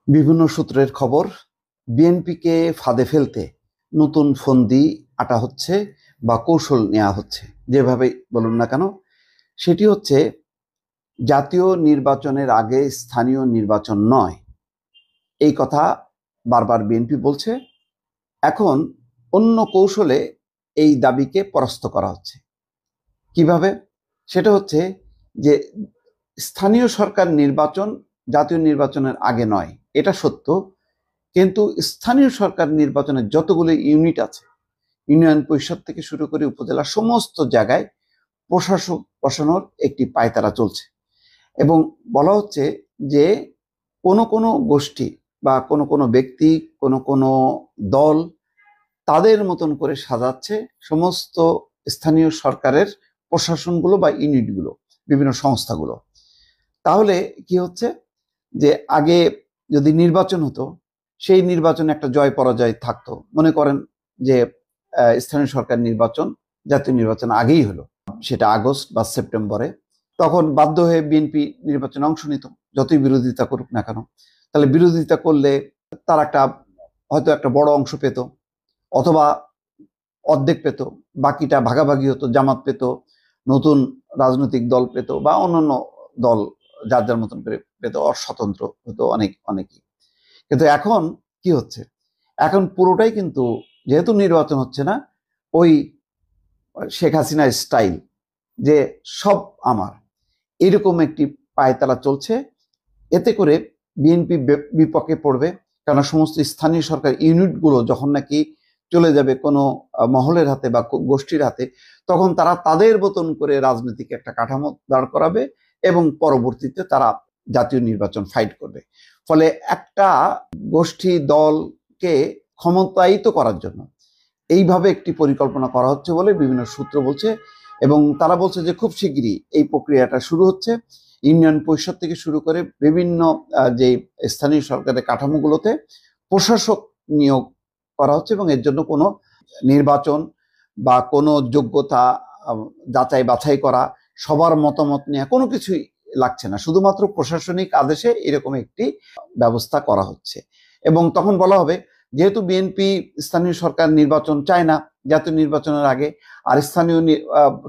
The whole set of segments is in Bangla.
বিভিন্ন সূত্রের খবর, বিএনপিকে ফাঁদে ফেলতে নতুন ফন্দি আঁটা হচ্ছে বা কৌশল নেওয়া হচ্ছে, যেভাবে বলুন না কেন। সেটি হচ্ছে জাতীয় নির্বাচনের আগে স্থানীয় নির্বাচন নয়, এই কথা বারবার বিএনপি বলছে। এখন অন্য কৌশলে এই দাবিকে পরাস্ত করা হচ্ছে। কিভাবে? সেটা হচ্ছে যে স্থানীয় সরকার নির্বাচন জাতীয় নির্বাচনের আগে নয়, এটা সত্য, কিন্তু স্থানীয় সরকার নির্বাচনের যতগুলো ইউনিট আছে, ইউনিয়ন পরিষদ থেকে শুরু করে উপজেলা সমস্ত জায়গায় প্রশাসক বসানোর একটি পায়তারা চলছে। এবং বলা হচ্ছে যে কোনো কোনো গোষ্ঠী বা কোনো কোনো ব্যক্তি, কোনো কোনো দল তাদের মতন করে সাজাচ্ছে সমস্ত স্থানীয় সরকারের প্রশাসনগুলো বা ইউনিটগুলো, বিভিন্ন সংস্থাগুলো। তাহলে কি হচ্ছে যে আগে যদি নির্বাচন হতো, সেই নির্বাচনে একটা জয় পরাজয় থাকতো। মনে করেন যে স্থানীয় সরকার নির্বাচন জাতীয় নির্বাচন আগেই হলো, সেটা আগস্ট বা সেপ্টেম্বরে, তখন বাধ্য হয়ে বিএনপি নির্বাচনে অংশ নিত, যতই বিরোধিতা করুক না কেন। তাহলে বিরোধিতা করলে তার একটা হয়তো একটা বড় অংশ পেত, অথবা অর্ধেক পেত, বাকিটা ভাগাভাগি হতো, জামাত পেত, নতুন রাজনৈতিক দল পেত, বা অন্যান্য দল যার যার মতন করে পেত, স্বতন্ত্র হতো অনেকেই। কিন্তু এখন কি হচ্ছে, এখন পুরোটাই কিন্তু, যেহেতু নির্বাচন হচ্ছে না, ওই শেখ হাসিনা স্টাইল, যে সব আমার, এরকম একটি পায়তারা চলছে। এতে করে বিএনপি বিপক্ষে পড়বে, কারণ সমস্ত স্থানীয় সরকার ইউনিটগুলো যখন নাকি চলে যাবে কোনো মহলের হাতে বা গোষ্ঠীর হাতে, তখন তারা তাদের মতন করে রাজনৈতিক একটা কাঠামো দাঁড় করাবে এবং পরবর্তীতে তারা জাতীয় নির্বাচন ফাইট করবে। ফলে একটা গোষ্ঠী দলকে ক্ষমতায়িত করার জন্য এইভাবে একটি পরিকল্পনা করা হচ্ছে বলে বিভিন্ন সূত্র বলছে। এবং তারা বলছে যে খুব শিগগিরই এই প্রক্রিয়াটা শুরু হচ্ছে। ইউনিয়ন পরিষদ থেকে শুরু করে বিভিন্ন যে স্থানীয় সরকারের কাঠামোগুলোতে প্রশাসক নিয়োগ করা হচ্ছে, এবং এর জন্য কোনো নির্বাচন বা কোনো যোগ্যতা যাচাই বাছাই করা, সবার মতামত নেওয়া, কোনো কিছুই লাগছে না, শুধুমাত্র প্রশাসনিক আদেশে এরকম একটি ব্যবস্থা করা হচ্ছে। এবং তখন বলা হবে, যেহেতু বিএনপি স্থানীয় সরকার নির্বাচন চায় না জাতীয় নির্বাচনের আগে, আর স্থানীয়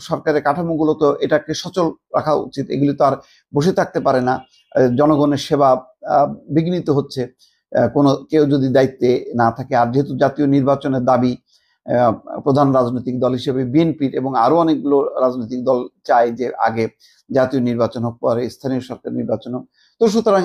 সরকারের কাঠামোগুলো তো এটাকে সচল রাখা উচিত, এগুলি তো আর বসে থাকতে পারে না, জনগণের সেবা বিঘ্নিত হচ্ছে কোনো কেউ যদি দায়িত্বে না থাকে। আর যেহেতু জাতীয় নির্বাচনের দাবি প্রধান রাজনৈতিক দল হিসেবে বিএনপির, এবং আরো অনেকগুলো রাজনৈতিক দল চায় যে আগে জাতীয় নির্বাচন হোক, পরে স্থানীয় সরকার নির্বাচন হোক, তো সুতরাং